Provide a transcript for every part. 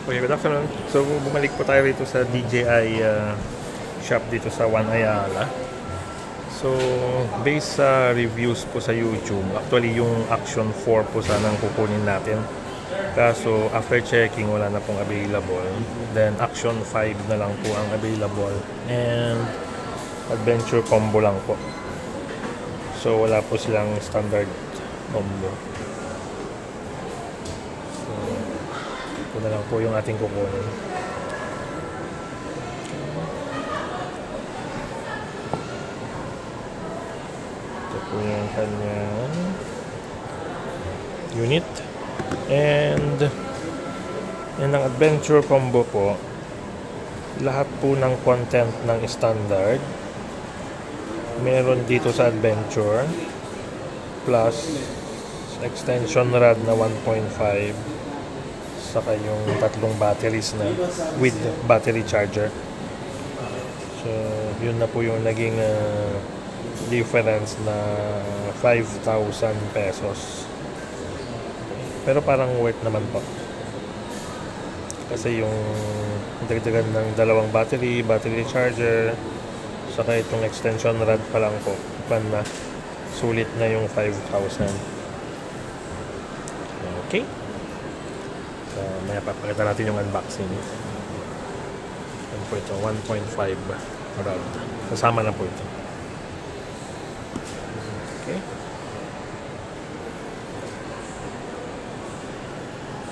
Okay, good afternoon. So, bumalik po tayo rito sa DJI shop dito sa One Ayala. So, based sa reviews po sa YouTube, actually yung Action 4 po sanang kukunin natin. Kaso, after checking, wala na pong available. Then, Action 5 na lang po ang available. And, Adventure Combo lang po. So, wala po silang standard combo. Ito na lang po yung ating kukunin. Ito po yung kanyang unit. And ang Adventure Combo po, lahat po ng content ng standard meron dito sa Adventure, plus extension rod na 1.5, saka yung tatlong batteries na with battery charger. So yun na po yung naging difference na 5,000 pesos, pero parang worth naman po kasi yung dagdagan ng dalawang battery charger, saka itong extension rod pa lang po, na sulit na yung 5,000. Okay, so maya papakita natin yung unboxing. Yan po ito, 1.5 rod, kasama na po ito. Okay,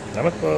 salamat po.